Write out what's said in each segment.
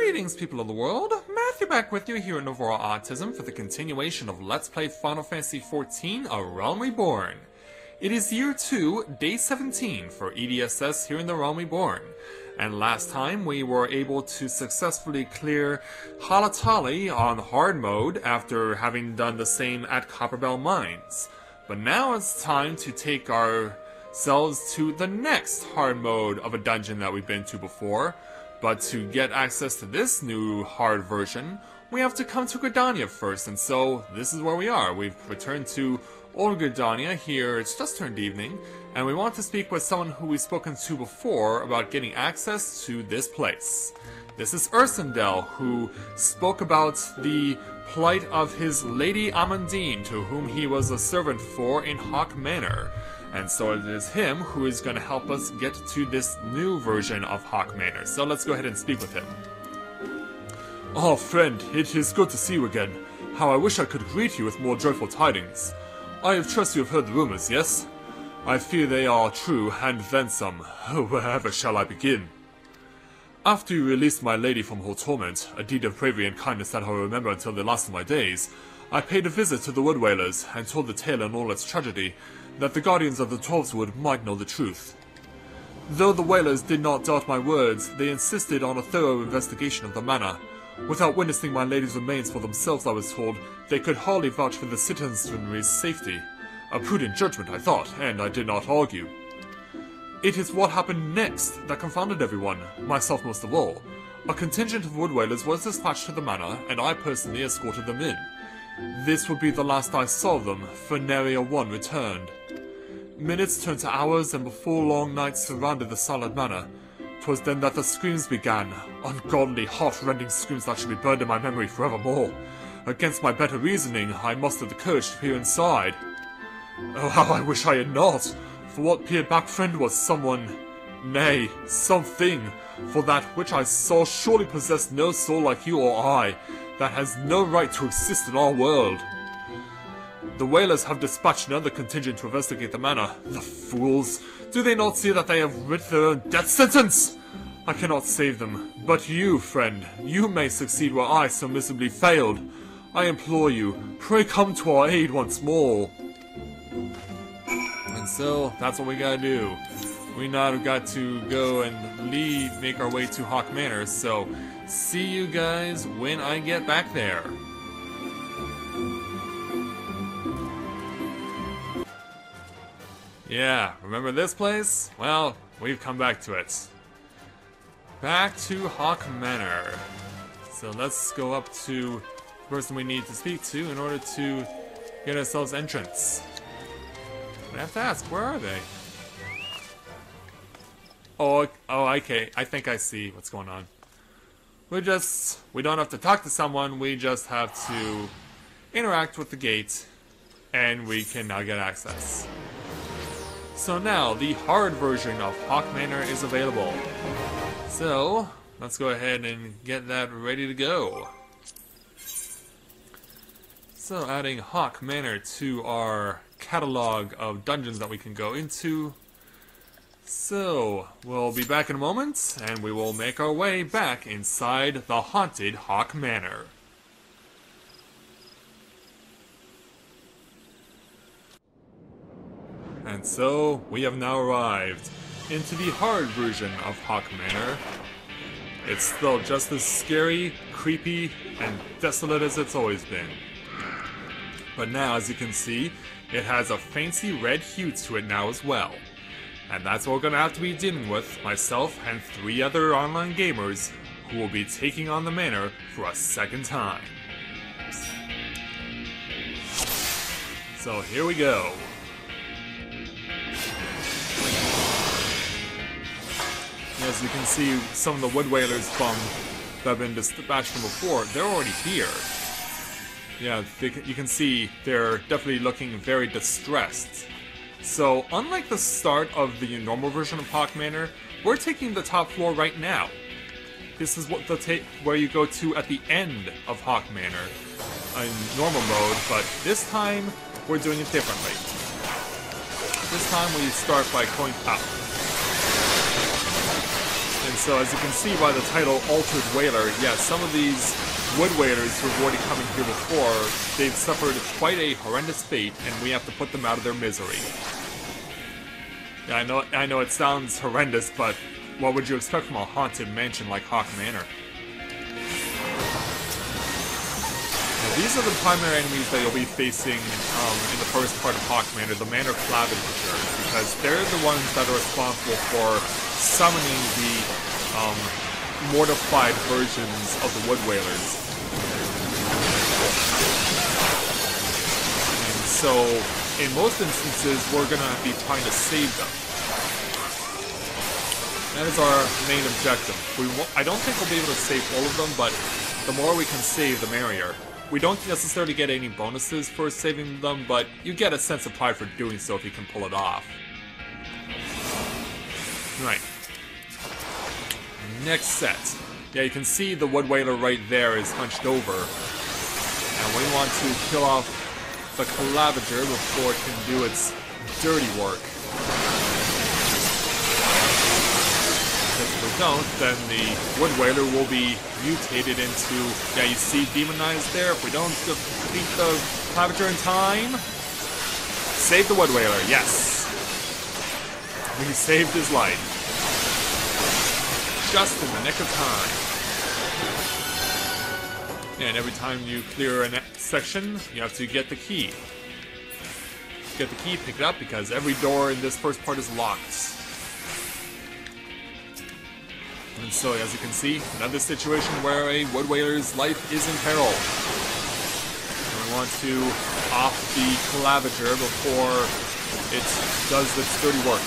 Greetings, people of the world. Matthew back with you here in Overall Autism for the continuation of Let's Play Final Fantasy XIV, A Realm Reborn. It is year 2, day 17 for EDSS here in the Realm Reborn. And last time we were able to successfully clear Halicarnassus on hard mode after having done the same at Copperbell Mines. But now it's time to take ourselves to the next hard mode of a dungeon that we've been to before. But to get access to this new hard version, we have to come to Gridania first, and so this is where we are. We've returned to Old Gridania here, it's just turned evening, and we want to speak with someone who we've spoken to before about getting access to this place. This is Ursendel, who spoke about the plight of his Lady Amandine, to whom he was a servant for in Haukke Manor. And so it is him who is going to help us get to this new version of Haukke Manor. So let's go ahead and speak with him. Oh, friend, it is good to see you again. How I wish I could greet you with more joyful tidings. I trust you have heard the rumors, yes? I fear they are true, and then some. Wherever shall I begin? After you released my lady from her torment, a deed of bravery and kindness that I will remember until the last of my days, I paid a visit to the Wood Wailers, and told the tale in all its tragedy, that the guardians of the Twelveswood might know the truth. Though the Wailers did not doubt my words, they insisted on a thorough investigation of the manor. Without witnessing my lady's remains for themselves, I was told, they could hardly vouch for the citizenry's safety. A prudent judgment, I thought, and I did not argue. It is what happened next that confounded everyone, myself most of all. A contingent of Wood Wailers was dispatched to the manor, and I personally escorted them in. This would be the last I saw of them, for nary a one returned. Minutes turned to hours, and before long nights surrounded the silent manor. 'Twas then that the screams began, ungodly, heart-rending screams that should be burned in my memory forevermore. Against my better reasoning, I mustered the courage to peer inside. Oh, how I wish I had not, for what peered back, friend, was someone, nay, something, for that which I saw surely possessed no soul like you or I, that has no right to exist in our world. The Wailers have dispatched another contingent to investigate the manor. The fools! Do they not see that they have writ their own death sentence? I cannot save them, but you, friend, you may succeed where I so miserably failed. I implore you, pray come to our aid once more. And so, that's what we gotta do. We now got to go and make our way to Haukke Manor, so see you guys when I get back there. Yeah, remember this place? Well, we've come back to it. Back to Haukke Manor. So let's go up to the person we need to speak to in order to get ourselves entrance. I have to ask, where are they? Oh, okay, I think I see what's going on. We don't have to talk to someone, we just have to interact with the gate, and we can now get access. So now, the hard version of Haukke Manor is available. So, let's go ahead and get that ready to go. So, adding Haukke Manor to our catalog of dungeons that we can go into. So, we'll be back in a moment, and we will make our way back inside the haunted Haukke Manor. And so, we have now arrived into the hard version of Haukke Manor. It's still just as scary, creepy, and desolate as it's always been. But now, as you can see, it has a fancy red hue to it now as well. And that's what we're going to have to be dealing with, myself and 3 other online gamers who will be taking on the manor for a second time. So here we go. As you can see, some of the Wood Wailers that have been dispatched from before, they're already here. Yeah, you can see they're definitely looking very distressed. So, unlike the start of the normal version of Haukke Manor, we're taking the top floor right now. This is what where you go to at the end of Haukke Manor in normal mode, but this time we're doing it differently. This time we start by going up. And So as you can see by the title Altered Wailer, yeah, some of these Wood Wailers who have already come in here before, they've suffered quite a horrendous fate, and we have to put them out of their misery. Yeah, I know it sounds horrendous, but what would you expect from a haunted mansion like Haukke Manor? Now, these are the primary enemies that you'll be facing in the first part of Haukke Manor, the Manor Clavigers, because they're the ones that are responsible for summoning the mortified versions of the Wood Wailers. And so, in most instances, we're gonna be trying to save them. That is our main objective. I don't think we'll be able to save all of them, but the more we can save, the merrier. We don't necessarily get any bonuses for saving them, but you get a sense of pride for doing so if you can pull it off. Right. Next set. Yeah, you can see the Wood Wailer right there is hunched over. And we want to kill off the Claviger before it can do its dirty work. Because if we don't, then the Wood Wailer will be mutated into... Yeah, you see demonized there? If we don't defeat the Claviger in time... Save the Wood Wailer, yes! We saved his life. Just in the nick of time. And every time you clear a section, you have to get the key. Get the key, pick it up, because every door in this first part is locked. And so, as you can see, another situation where a Wood Wailer's life is in peril. And we want to off the Claviger before it does its dirty work.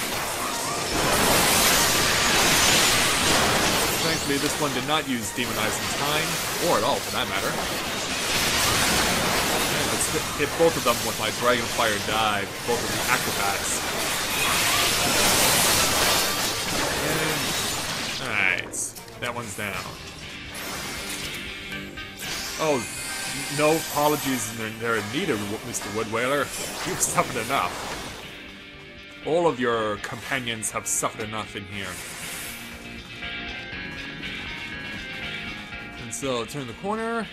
Thankfully, this one did not use Demonizing Time, or at all for that matter. And let's hit both of them with my Dragonfire Dive, both of the acrobats. And, alright, that one's down. Oh, no apologies there needed, Mr. Wood Wailer. You've suffered enough. All of your companions have suffered enough in here. So turn the corner,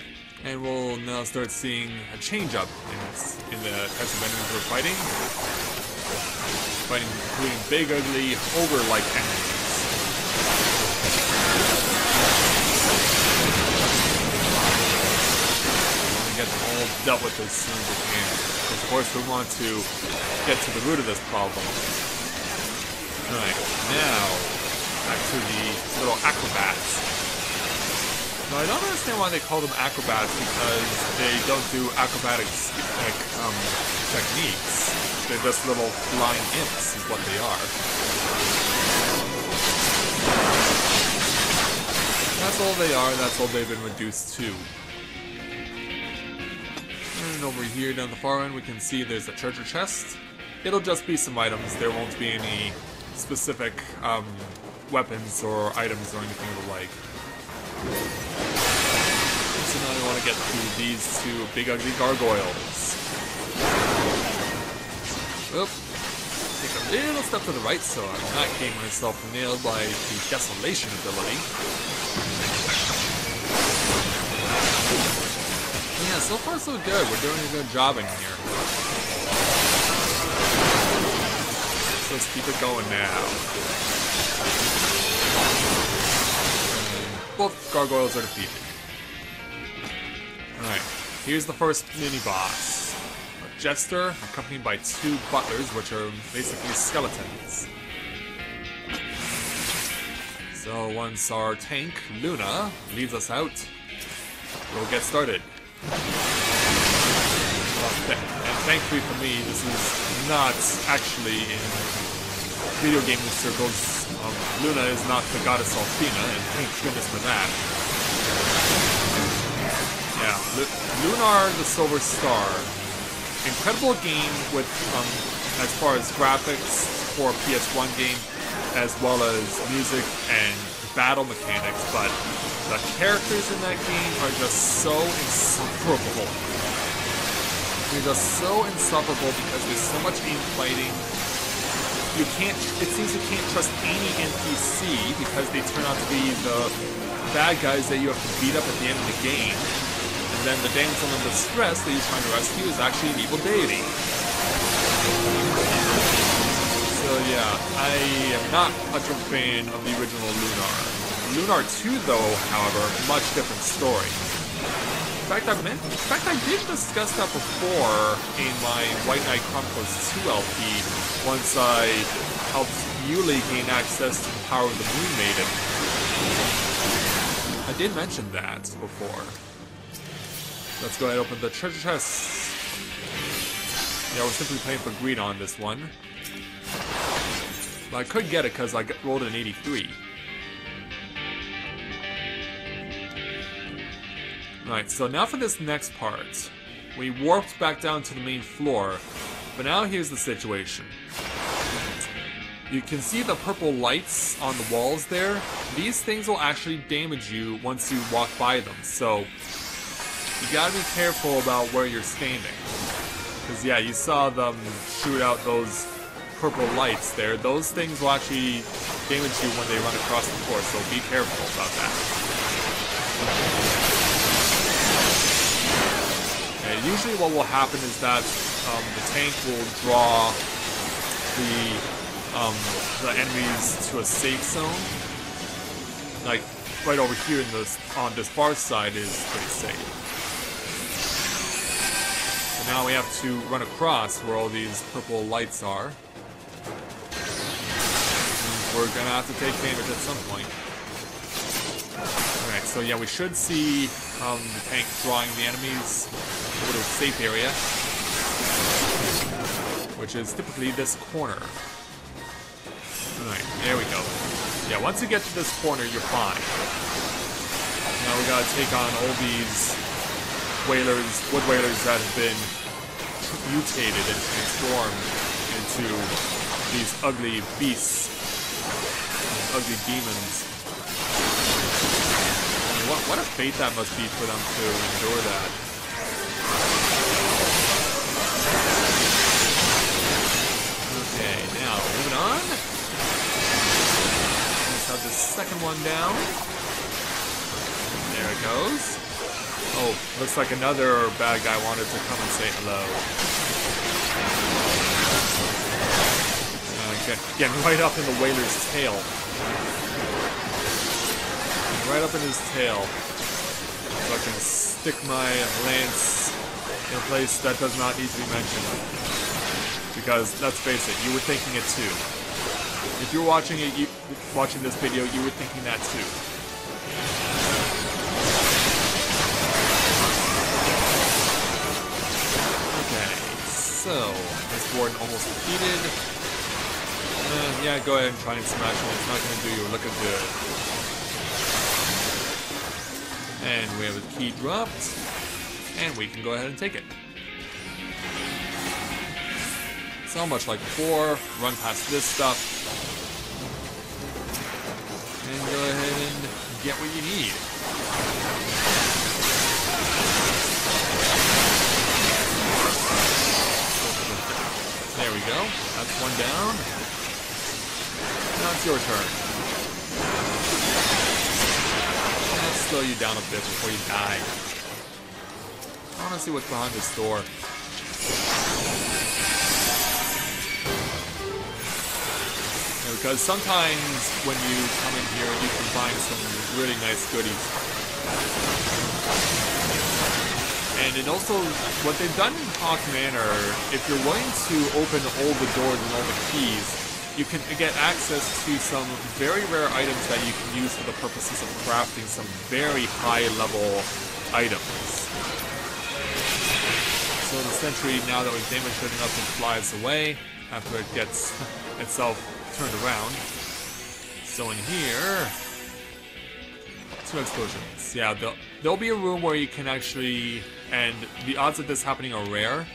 and we'll now start seeing a change-up in the types of enemies we're fighting. Fighting including big, ugly, ogre-like enemies. We get them all dealt with as soon as we can. Of course, we want to get to the root of this problem. Alright, now back to the little acrobats. Now, I don't understand why they call them acrobats, because they don't do acrobatic techniques. They're just little flying imps, is what they are. That's all they are, that's all they've been reduced to. And over here, down the far end, we can see there's a treasure chest. It'll just be some items, there won't be any specific weapons or items or anything of the like. So now I want to get through these two big ugly gargoyles. Oop. Take a little step to the right so I'm not getting myself nailed by the Desolation ability. Yeah, so far so good. We're doing a good job in here. So let's keep it going now. Both gargoyles are defeated. Alright, here's the first mini-boss. A jester, accompanied by two butlers, which are basically skeletons. So once our tank, Luna, leaves us out, we'll get started. And thankfully for me, this is not actually in video gaming circles. Luna is not the goddess Althena, and thank goodness for that. Yeah, Lunar the Silver Star. Incredible game with, as far as graphics for a PS1 game, as well as music and battle mechanics, but the characters in that game are just so insufferable. They're just so insufferable because there's so much aim fighting. you can't. It seems you can't trust any NPC because they turn out to be the bad guys that you have to beat up at the end of the game. And then the damsel in distress that you're trying to rescue is actually an evil deity. So yeah, I am not much of a fan of the original Lunar. Lunar 2, though, however, much different story. In fact, I did discuss that before in my White Knight Chronicles 2 LP, once I helped Yuli gain access to the power of the Moon Maiden. I did mention that before. Let's go ahead and open the treasure chest. Yeah, we're simply playing for greed on this one. But I could get it because I rolled an 83. Alright, so now for this next part. We warped back down to the main floor, but now here's the situation. You can see the purple lights on the walls there. These things will actually damage you once you walk by them, so you gotta be careful about where you're standing. Because yeah, you saw them shoot out those purple lights there. Those things will actually damage you when they run across the floor, so be careful about that. Okay, usually what will happen is that the tank will draw the enemies to a safe zone. Like right over here in this, on this far side is pretty safe. So now we have to run across where all these purple lights are. We're gonna have to take damage at some point. Alright, so yeah, we should see the tank drawing the enemies over to a safe area, which is typically this corner. Alright, there we go. Yeah, once you get to this corner, you're fine. Now we gotta take on all these Wood Wailers that have been mutated and transformed into these ugly beasts. Ugly demons. I mean, what a fate that must be for them to endure that. Okay, now moving on. Let's have the second one down. There it goes. Oh, looks like another bad guy wanted to come and say hello. Getting right up in the Wailer's tail. Right up in his tail. So I can stick my lance in a place that does not need to be mentioned. Because, let's face it, you were thinking it too. If you're watching this video, you were thinking that too. Okay, so, this warden almost defeated. Yeah, go ahead and try and smash it. It's not going to do you a lick of good. And we have a key dropped. And we can go ahead and take it. So much like before, run past this stuff. And go ahead and get what you need. There we go. That's one down. Now it's your turn. Let's slow you down a bit before you die. I want to see what's behind this door. Yeah, because sometimes when you come in here, you can find some really nice goodies. And it also, what they've done in Haukke Manor, if you're willing to open all the doors and all the keys, you can get access to some very rare items that you can use for the purposes of crafting some very high-level items. So the sentry, now that we've damaged it enough, it flies away after it gets itself turned around. So in here, 2 explosions. Yeah, there'll be a room where you can actually, and the odds of this happening are rare.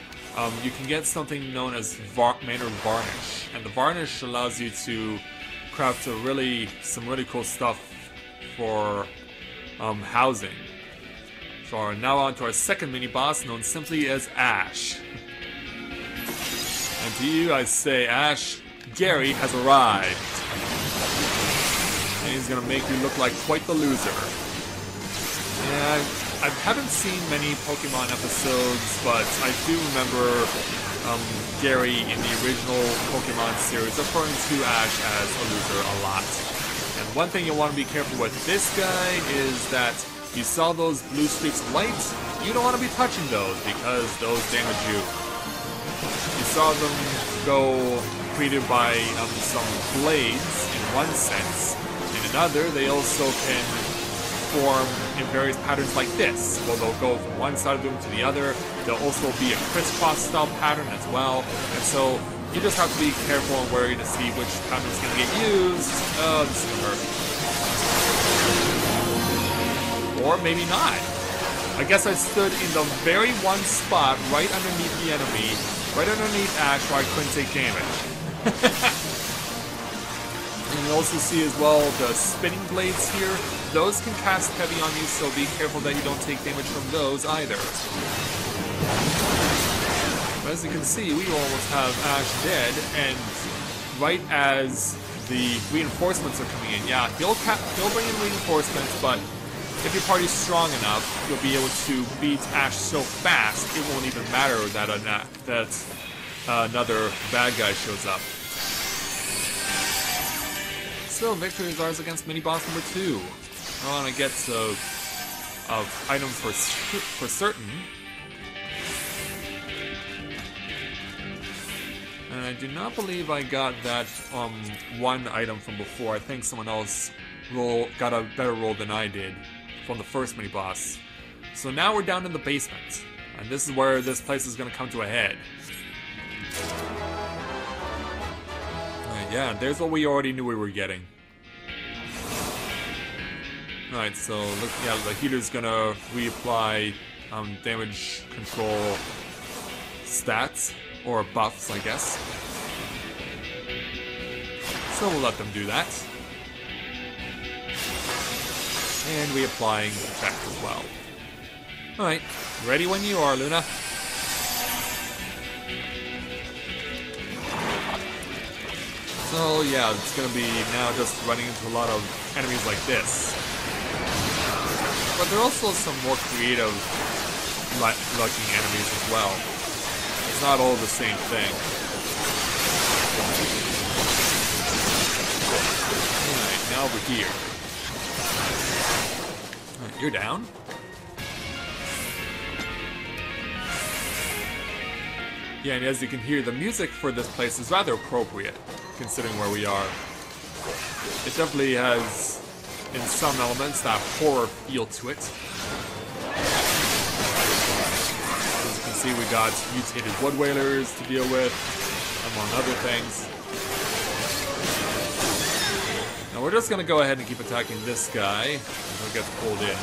You can get something known as Manor Varnish, and the Varnish allows you to craft some really cool stuff for housing. So now on to our second mini-boss, known simply as Ash. And to you I say, Ash, Gary has arrived. And he's gonna make you look like quite the loser. Yeah, I haven't seen many Pokemon episodes, but I do remember Gary in the original Pokemon series referring to Ash as a loser a lot. And one thing you want to be careful with this guy is that you saw those blue streaks of light, you don't want to be touching those because those damage you. You saw them go created by some blades in one sense. In another, they also can form in various patterns like this. Well, they'll go from one side of the room to the other. There'll also be a crisscross style pattern as well. And so you just have to be careful and wary to see which pattern is going to get used. Oh, this is going to hurt. Or maybe not. I guess I stood in the very one spot right underneath the enemy, right underneath Ash, where I couldn't take damage. And you also see as well the spinning blades here. Those can cast heavy on you, so be careful that you don't take damage from those either. But as you can see, we almost have Ash dead, and right as the reinforcements are coming in, yeah, he'll bring in reinforcements, but if your party's strong enough, you'll be able to beat Ash so fast, it won't even matter that another bad guy shows up. So, victory is ours against mini-boss number 2. I want to get to items for certain. And I do not believe I got that one item from before. I think someone else got a better roll than I did from the first mini-boss. So now we're down in the basement. And this is where this place is going to come to a head. Yeah, there's what we already knew we were getting. Alright, so look, yeah, the healer's gonna reapply damage control stats, or buffs, I guess. So we'll let them do that. And reapplying effect as well. Alright, ready when you are, Luna. So yeah, it's gonna be now just running into a lot of enemies like this. But there are also some more creative looking enemies as well. It's not all the same thing. Alright, now over here. Right, you're down. Yeah, and as you can hear, the music for this place is rather appropriate, considering where we are. It definitely has, in some elements, that horror feel to it. As you can see, we got mutated Wood Wailers to deal with, among other things. Now we're just gonna go ahead and keep attacking this guy until he gets pulled in.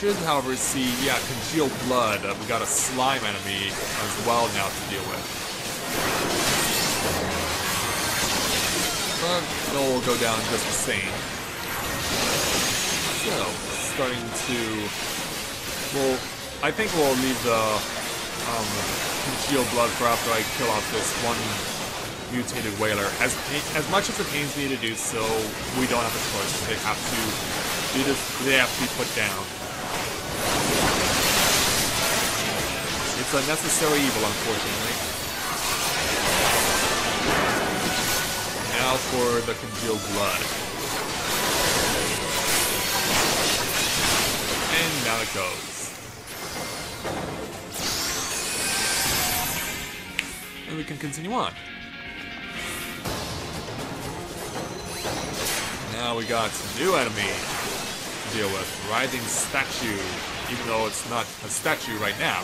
Should, however, see, yeah, congealed blood. We got a slime enemy as well now to deal with. But it will go down just the same. So, starting to... Well, I think we'll leave the congealed blood for after I kill off this one mutated whaler. As much as it pains me to do so, we don't have a choice. They have to do this. They have to be put down. It's a necessary evil, unfortunately. Now for the congealed blood. And down it goes. And we can continue on. Now we got a new enemy to deal with. Writhing statue. Even though it's not a statue right now.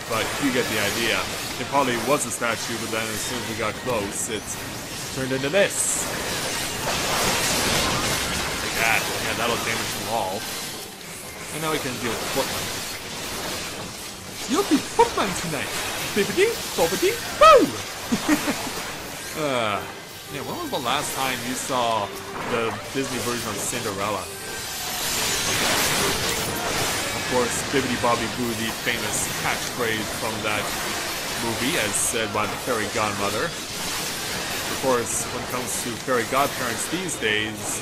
But you get the idea. It probably was a statue, but then as soon as we got close, it turned into this. Like that. Yeah, that'll damage them all. And now we can deal with Footman. You'll be Footman tonight! Bippity, boppity, boo! Yeah, when was the last time you saw the Disney version of Cinderella? Of course, Bibbidi Bobbidi Boo, the famous catchphrase from that movie, as said by the fairy godmother. Of course, when it comes to fairy godparents these days,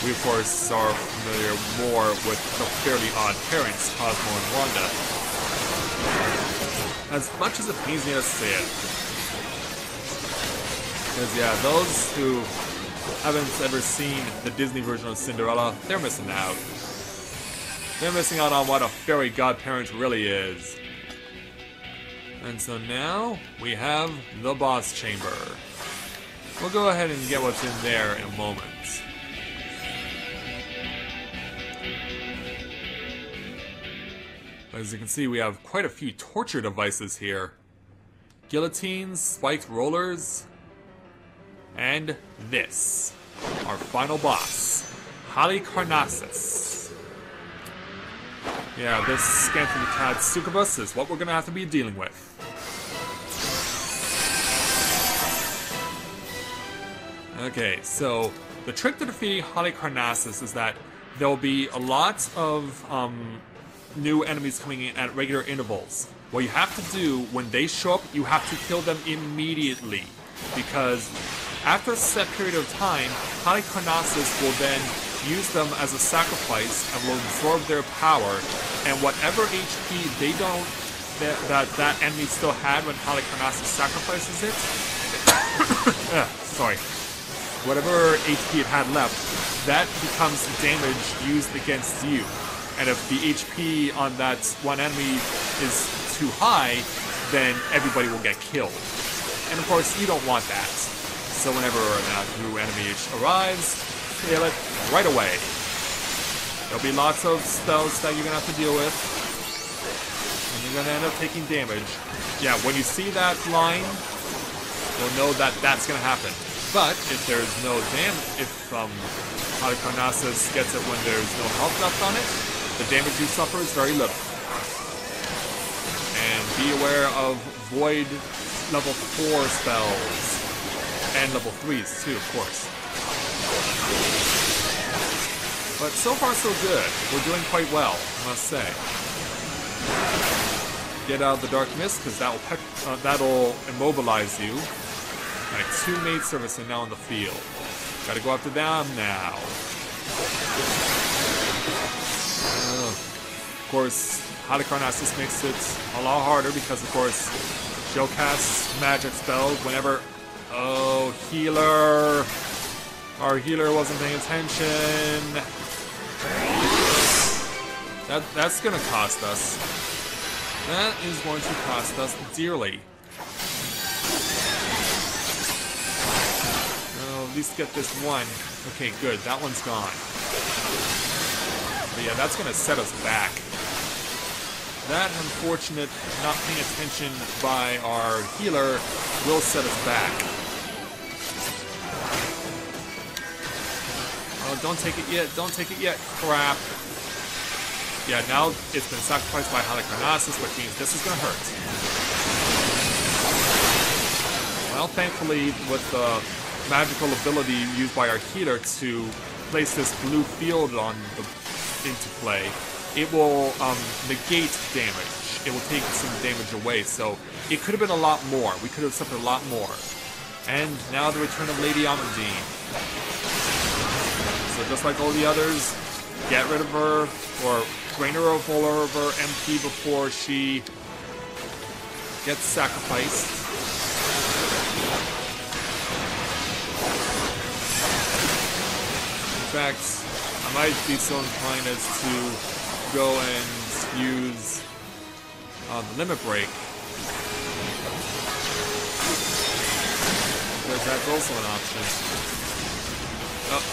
we of course are familiar more with the Fairly Odd Parents, Cosmo and Wanda. As much as it pains me to say it. Because yeah, those who haven't ever seen the Disney version of Cinderella, they're missing out. They're missing out on what a fairy godparent really is. And so now, we have the boss chamber. We'll go ahead and get what's in there in a moment. As you can see, we have quite a few torture devices here. Guillotines, spiked rollers, and this, our final boss, Halicarnassus. Yeah, this scantily clad succubus is what we're gonna have to be dealing with. Okay, so the trick to defeating Halicarnassus is that there will be a lot of new enemies coming in at regular intervals. What you have to do when they show up, you have to kill them immediately, because after a set period of time, Halicarnassus will then use them as a sacrifice and will absorb their power, and whatever HP they don't that enemy still had when Halicarnassus sacrifices it, sorry, whatever HP it had left, that becomes damage used against you. And if the HP on that one enemy is too high, then everybody will get killed. And of course, you don't want that. So whenever that new enemy arrives, kill it right away. There'll be lots of spells that you're gonna have to deal with, and you're gonna end up taking damage. Yeah, when you see that line, you'll know that that's gonna happen. But if there's no damage, if Halicarnassus gets it when there's no health left on it, the damage you suffer is very little. And be aware of void level 4 spells. And level 3s too, of course. But so far so good. We're doing quite well, I must say. Get out of the dark mist, because that'll immobilize you. Alright, 2 maid service are now in the field. Gotta go after them now. Of course, Halicarnassus makes it a lot harder because, of course, she'll cast magic spells whenever... Oh, healer! Our healer wasn't paying attention. That's gonna cost us. That is going to cost us dearly. Oh, at least get this one. Okay, good. That one's gone. But yeah, that's gonna set us back. That unfortunate not paying attention by our healer will set us back. Oh, don't take it yet, don't take it yet. Crap. Yeah, now it's been sacrificed by Halicarnassus, which means this is gonna hurt. Well, thankfully, with the magical ability used by our healer to place this blue field into play, it will negate damage. It will take some damage away, so it could have been a lot more. We could have suffered a lot more. And now the return of Lady Amandine. So just like all the others, get rid of her, or drain her of all of her MP before she gets sacrificed. In fact, I might be so inclined as to go and use the limit break, because that's also an option. Oh,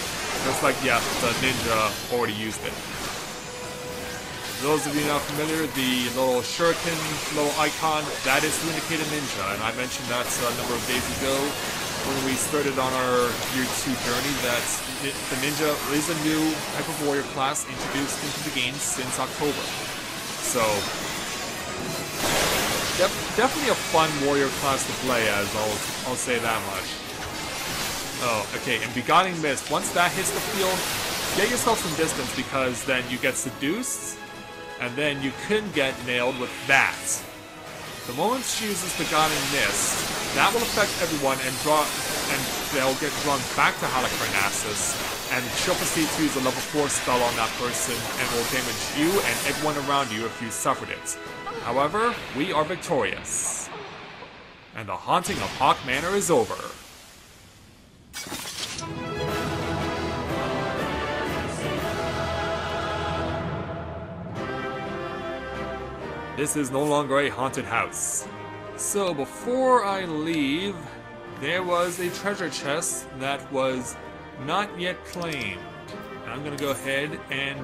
looks like, yeah, the ninja already used it. For those of you not familiar, the little shuriken, little icon, that is to indicate a ninja, and I mentioned that a number of days ago when we started on our Year 2 journey, that the ninja is a new type of warrior class introduced into the game since October. So, definitely a fun warrior class to play as, I'll say that much. Oh, okay, and Beguiling Mist, once that hits the field, get yourself some distance, because then you get seduced, and then you can get nailed with that. The moment she uses the Guiding Mist, that will affect everyone and they'll get drawn back to Halicarnassus, and she'll proceed to use a level 4 spell on that person and will damage you and everyone around you if you suffered it. However, we are victorious. And the haunting of Haukke Manor is over. This is no longer a haunted house. So before I leave, there was a treasure chest that was not yet claimed. And I'm gonna go ahead and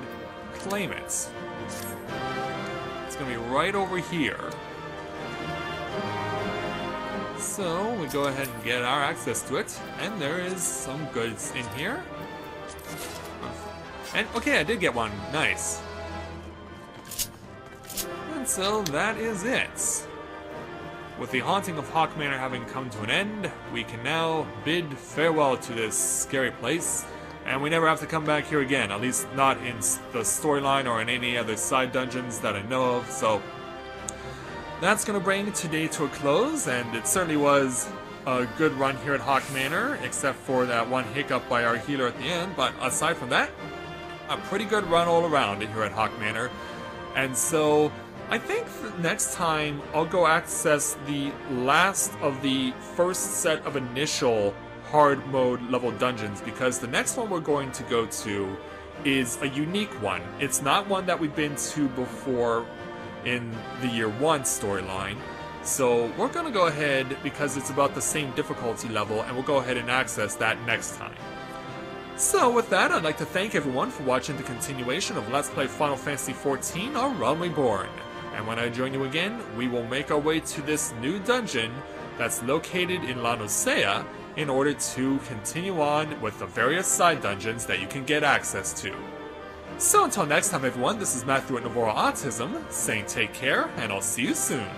claim it. It's gonna be right over here. So we go ahead and get our access to it, and there is some goods in here. And okay, I did get one. Nice. And so that is it. With the haunting of Haukke Manor having come to an end, we can now bid farewell to this scary place, and we never have to come back here again, at least not in the storyline or in any other side dungeons that I know of, so that's going to bring today to a close, and it certainly was a good run here at Haukke Manor, except for that one hiccup by our healer at the end, but aside from that, a pretty good run all around here at Haukke Manor. And so I think next time I'll go access the last of the first set of initial hard mode level dungeons, because the next one we're going to go to is a unique one. It's not one that we've been to before in the Year 1 storyline. So we're going to go ahead, because it's about the same difficulty level, and we'll go ahead and access that next time. So with that, I'd like to thank everyone for watching the continuation of Let's Play Final Fantasy XIV, A Realm Reborn. And when I join you again, we will make our way to this new dungeon that's located in La Noscea in order to continue on with the various side dungeons that you can get access to. So until next time everyone, this is Matthew at Navora Autism, saying take care, and I'll see you soon.